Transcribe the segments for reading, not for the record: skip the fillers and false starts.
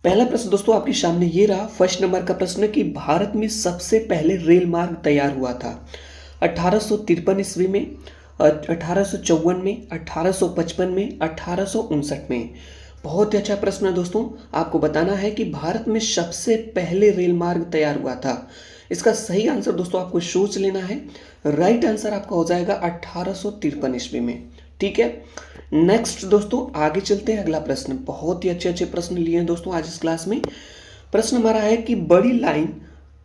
पहला प्रश्न दोस्तों आपके सामने ये रहा। फर्स्ट नंबर का प्रश्न है कि भारत में सबसे पहले रेल मार्ग तैयार हुआ था 1853 ईस्वी में, 1854 में, 1855 में, 1859 में। बहुत ही अच्छा प्रश्न है दोस्तों। आपको बताना है कि भारत में सबसे पहले रेल मार्ग तैयार हुआ था। इसका सही आंसर दोस्तों आपको सोच लेना है। राइट आंसर आपका हो जाएगा 1853 ईस्वी में। ठीक है, नेक्स्ट दोस्तों आगे चलते हैं। अगला प्रश्न, बहुत ही अच्छे अच्छे प्रश्न लिए हैं दोस्तों आज इस क्लास में। प्रश्न हमारा है कि बड़ी लाइन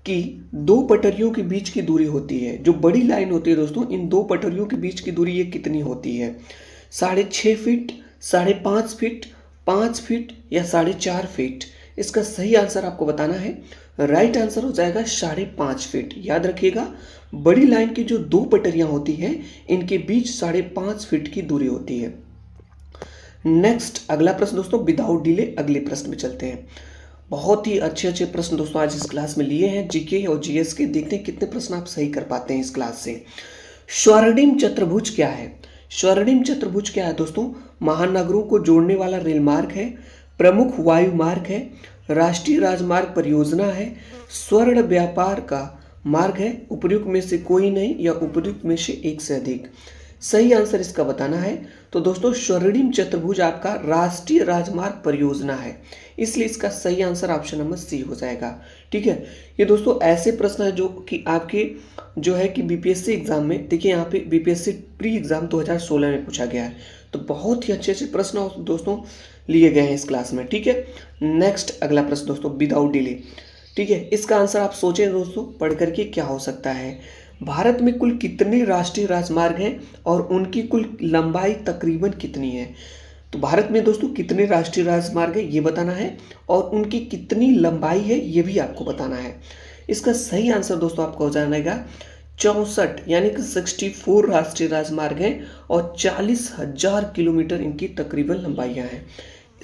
की दो पटरियों के बीच की दूरी होती है, जो बड़ी लाइन होती है दोस्तों, इन दो पटरियों के बीच की दूरी ये कितनी होती है? 6.5 फीट, 5.5 फीट, 5 फीट या 4.5 फीट? इसका सही आंसर आपको बताना है। राइट आंसर हो जाएगा 5.5 फीट। याद रखिएगा, बड़ी लाइन की जो दो पटरियां होती हैं इनके बीच 5.5 फीट की दूरी होती है। नेक्स्ट अगला प्रश्न दोस्तों, विदाउट डिले अगले प्रश्न में चलते हैं। बहुत ही अच्छे अच्छे प्रश्न दोस्तों आज इस क्लास में लिए हैं, जीके और जीएस के। देखते हैं कितने प्रश्न आप सही कर पाते हैं इस क्लास से। स्वर्णिम चतुर्भुज क्या है? स्वर्णिम चतुर्भुज क्या है दोस्तों? महानगरों को जोड़ने वाला रेल मार्ग है, प्रमुख वायु मार्ग है, राष्ट्रीय राजमार्ग परियोजना है, स्वर्ण व्यापार का मार्ग है, उपयुक्त में से कोई नहीं या उपयुक्त में से एक से अधिक। सही आंसर इसका बताना है। तो दोस्तों स्वर्णिम चतुर्भुज आपका राष्ट्रीय राजमार्ग परियोजना है, इसलिए इसका सही आंसर ऑप्शन नंबर सी हो जाएगा। ठीक है, ये दोस्तों ऐसे प्रश्न है जो कि आपके जो है कि बीपीएससी एग्जाम में, देखिए यहाँ पे बीपीएससी प्री एग्जाम 2016 में पूछा गया है। तो बहुत ही अच्छे अच्छे प्रश्न दोस्तों लिए गए हैं इस क्लास में। ठीक है, नेक्स्ट अगला प्रश्न दोस्तों, विदाउट डिले। ठीक है, इसका आंसर आप सोचें दोस्तों पढ़ करके क्या हो सकता है। भारत में कुल कितने राष्ट्रीय राजमार्ग हैं और उनकी कुल लंबाई तकरीबन कितनी है? तो भारत में दोस्तों कितने राष्ट्रीय राजमार्ग है ये बताना है, और उनकी कितनी लंबाई है ये भी आपको बताना है। इसका सही आंसर दोस्तों आपको हो जाएगा 64, यानी कि 64 राष्ट्रीय राजमार्ग हैं और 40,000 किलोमीटर इनकी तकरीबन लंबाइयाँ हैं।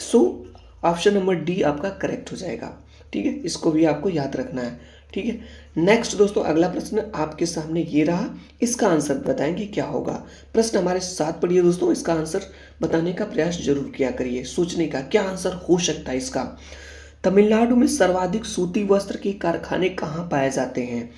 सो ऑप्शन नंबर डी आपका करेक्ट हो जाएगा। ठीक है, इसको भी आपको याद रखना है। ठीक है, नेक्स्ट दोस्तों अगला प्रश्न आपके सामने ये रहा। इसका आंसर बताएंगे क्या होगा। प्रश्न हमारे साथ पढ़िए दोस्तों, इसका आंसर बताने का प्रयास जरूर किया करिए, सोचने का क्या आंसर हो सकता है इसका। तमिलनाडु में सर्वाधिक सूती वस्त्र के कारखाने कहाँ पाए जाते हैं?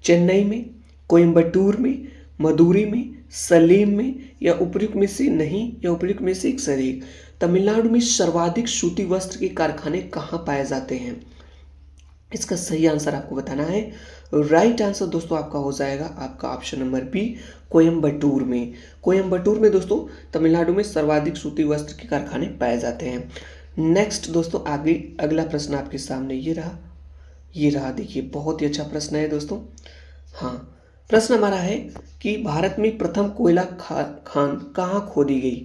चेन्नई में, कोयम्बटूर में, मदुरई में, सलेम में या उपयुक्त में से नहीं या उपयुक्त में से एक से अधिक। तमिलनाडु में सर्वाधिक सूती वस्त्र के कारखाने कहाँ पाए जाते हैं? इसका सही आंसर आपको बताना है। राइट आंसर दोस्तों आपका हो जाएगा आपका ऑप्शन नंबर बी, कोयम्बटूर में। कोयम्बटूर में दोस्तों तमिलनाडु में सर्वाधिक सूती वस्त्र के कारखाने पाए जाते हैं। नेक्स्ट दोस्तों आगे अगला प्रश्न आपके सामने ये रहा। देखिए बहुत ही अच्छा प्रश्न है दोस्तों। हाँ, प्रश्न हमारा है कि भारत में प्रथम कोयला खान कहाँ खोदी गई?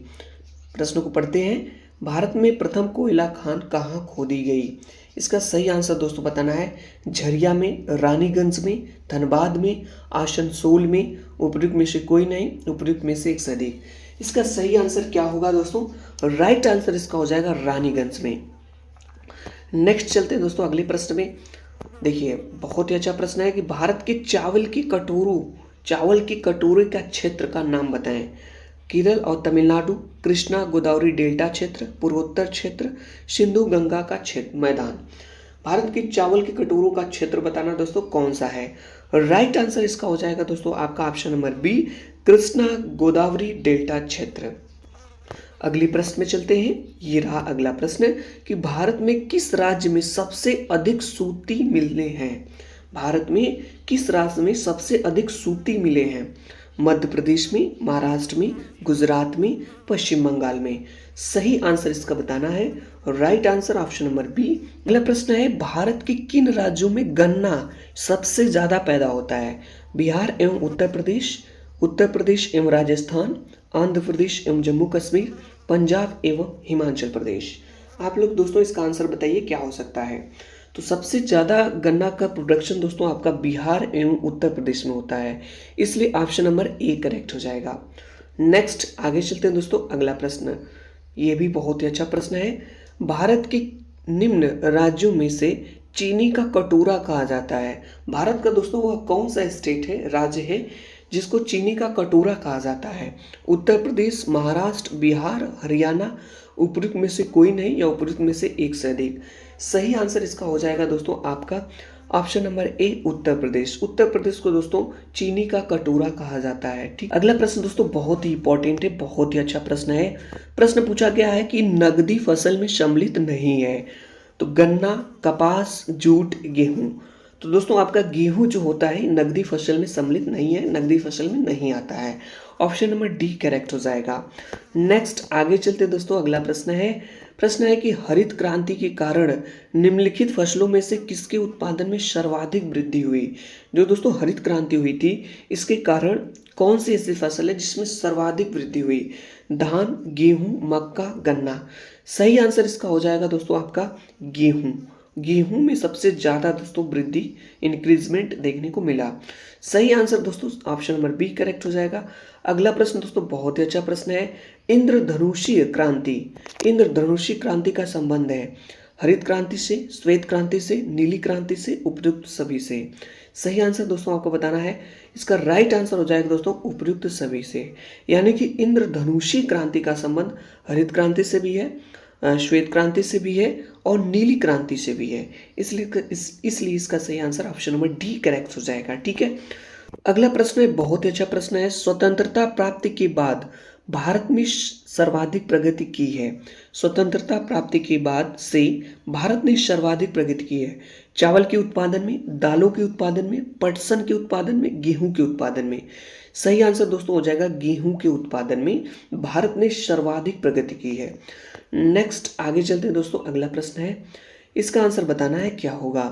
प्रश्न को पढ़ते हैं। भारत में प्रथम कोयला खान कहाँ खोदी गई? इसका सही आंसर दोस्तों बताना है। झरिया में, रानीगंज में, धनबाद में, आसनसोल में, उपयुक्त में से कोई नहीं, उपयुक्त में से एक से अधिक। इसका सही आंसर क्या होगा दोस्तों? राइट आंसर इसका हो जाएगा रानीगंज में। नेक्स्ट चलते हैं दोस्तों अगले प्रश्न में। देखिए बहुत ही अच्छा प्रश्न है कि भारत के चावल की कटोरे का क्षेत्र का नाम बताएं। केरल और तमिलनाडु, कृष्णा गोदावरी डेल्टा क्षेत्र, पूर्वोत्तर क्षेत्र, सिंधु गंगा का क्षेत्र मैदान। भारत के चावल के कटोरों का क्षेत्र बताना दोस्तों कौन सा है? राइट आंसर इसका हो जाएगा दोस्तों आपका option number B, Krishna Godavari delta क्षेत्र। अगली प्रश्न में चलते हैं। ये रहा अगला प्रश्न कि भारत में किस राज्य में सबसे अधिक सूती मिलें हैं? भारत में किस राज्य में सबसे अधिक सूती मिलें हैं? मध्य प्रदेश में, महाराष्ट्र में, गुजरात में, पश्चिम बंगाल में। सही आंसर इसका बताना है। Right answer option number B. अगला प्रश्न है भारत के किन राज्यों में गन्ना सबसे ज्यादा पैदा होता है? बिहार एवं उत्तर प्रदेश एवं राजस्थान, आंध्र प्रदेश एवं जम्मू कश्मीर, पंजाब एवं हिमाचल प्रदेश। आप लोग दोस्तों इसका आंसर बताइए क्या हो सकता है। तो सबसे ज़्यादा गन्ना का प्रोडक्शन दोस्तों आपका बिहार एवं उत्तर प्रदेश में होता है, इसलिए ऑप्शन नंबर ए करेक्ट हो जाएगा। नेक्स्ट आगे चलते हैं दोस्तों अगला प्रश्न। ये भी बहुत ही अच्छा प्रश्न है। भारत के निम्न राज्यों में से चीनी का कटोरा कहा जाता है। भारत का दोस्तों वह कौन सा स्टेट है, राज्य है जिसको चीनी का कटोरा कहा जाता है? उत्तर प्रदेश, महाराष्ट्र, बिहार, हरियाणा, उपयुक्त में से कोई नहीं या उपयुक्त में से एक से अधिक। सही आंसर इसका हो जाएगा दोस्तों आपका option number A Uttar Pradesh. Uttar Pradesh को दोस्तों चीनी का कटोरा कहा जाता है। ठीक, अगला प्रश्न दोस्तों बहुत ही इंपॉर्टेंट है, बहुत ही अच्छा प्रश्न है। प्रश्न पूछा गया है कि नकदी फसल में सम्मिलित नहीं है तो गन्ना, कपास, जूट, गेहूं। तो दोस्तों आपका गेहूं जो होता है नकदी फसल में सम्मिलित नहीं है, नकदी फसल में नहीं आता है। ऑप्शन नंबर डी करेक्ट हो जाएगा। नेक्स्ट आगे चलते दोस्तों, अगला प्रश्न है कि हरित क्रांति के कारण निम्नलिखित फसलों में से किसके उत्पादन में सर्वाधिक वृद्धि हुई। जो दोस्तों हरित क्रांति हुई थी इसके कारण कौन सी ऐसी फसल है जिसमें सर्वाधिक वृद्धि हुई। धान, गेहूं, मक्का, गन्ना। सही आंसर इसका हो जाएगा दोस्तों आपका गेहूं। गेहूं में सबसे ज्यादा दोस्तों वृद्धि, इंक्रीजमेंट देखने को मिला। सही आंसर दोस्तों ऑप्शन नंबर बी करेक्ट हो जाएगा। अगला प्रश्न दोस्तों बहुत ही अच्छा प्रश्न है। इंद्रधनुषीय क्रांति, इंद्रधनुषीय क्रांति का संबंध है हरित क्रांति से, श्वेत क्रांति से, नीली क्रांति से, उपयुक्त सभी से। सही आंसर दोस्तों आपको बताना है। इसका राइट आंसर हो जाएगा दोस्तों उपयुक्त सभी से। यानी कि इंद्रधनुषीय क्रांति का संबंध हरित क्रांति से भी है, श्वेत क्रांति से भी है और नीली क्रांति से भी है। इसलिए इसका सही answer option number D correct हो जाएगा। ठीक है, अगला प्रश्न है बहुत ही अच्छा प्रश्न है। स्वतंत्रता प्राप्ति के बाद भारत में सर्वाधिक प्रगति की है। स्वतंत्रता प्राप्ति के बाद से भारत ने सर्वाधिक प्रगति की है। चावल के उत्पादन में, दालों के उत्पादन में, पटसन के उत्पादन में, गेहूं के उत्पादन में। सही आंसर दोस्तों हो जाएगा गेहूं के उत्पादन में भारत ने सर्वाधिक प्रगति की है। नेक्स्ट आगे चलते हैं दोस्तों, अगला प्रश्न है, इसका आंसर बताना है क्या होगा।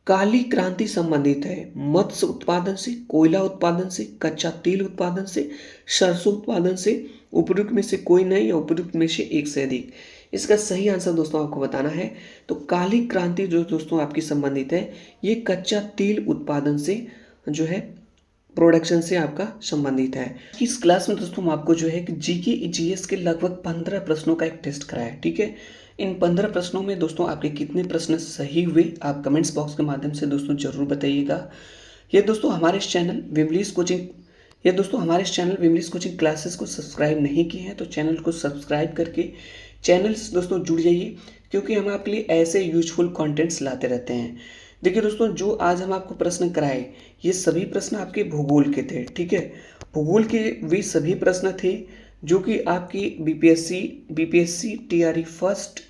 काली क्रांति संबंधित है मत्स्य उत्पादन से, कोयला उत्पादन से, कच्चा तेल उत्पादन से, सरसों उत्पादन से, उपयुक्त में से कोई नहीं या उपयुक्त में से एक से अधिक। इसका सही आंसर दोस्तों आपको बताना है। तो काली क्रांति जो दोस्तों आपकी संबंधित है ये कच्चा तेल उत्पादन से जो है प्रोडक्शन से आपका संबंधित है। इस क्लास में दोस्तों हम आपको जो है कि जीके जीएस के लगभग 15 प्रश्नों का एक टेस्ट कराया। ठीक है, इन 15 प्रश्नों में दोस्तों आपके कितने प्रश्न सही हुए आप कमेंट्स बॉक्स के माध्यम से दोस्तों जरूर बताइएगा। ये दोस्तों हमारे इस चैनल विमलिस कोचिंग क्लासेस को सब्सक्राइब नहीं किए हैं तो चैनल को सब्सक्राइब करके चैनल से दोस्तों जुड़ जाइए, क्योंकि हम आपके लिए ऐसे यूजफुल कंटेंट्स लाते रहते हैं। देखिए दोस्तों, जो आज हम आपको प्रश्न कराए ये सभी प्रश्न आपके भूगोल के थे। ठीक है, भूगोल के वे सभी प्रश्न थे जो कि आपकी BPSC TRE first,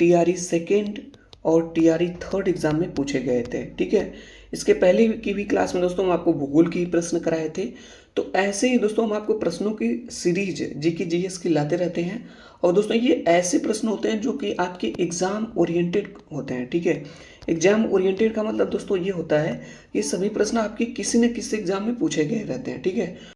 TRE second और टीआरई थर्ड एग्जाम में पूछे गए थे। ठीक है, इसके पहले की भी क्लास में दोस्तों हम आपको भूगोल के ही प्रश्न कराए थे। तो ऐसे ही दोस्तों हम आपको प्रश्नों की सीरीज जीके जीएस की लाते रहते हैं। और दोस्तों ये ऐसे प्रश्न होते हैं जो कि आपके एग्जाम ओरिएंटेड होते हैं। ठीक है, एग्जाम ओरिएंटेड का मतलब दोस्तों ये होता है ये सभी प्रश्न आपके किसी न किसी एग्जाम में पूछे गए रहते हैं। ठीक है।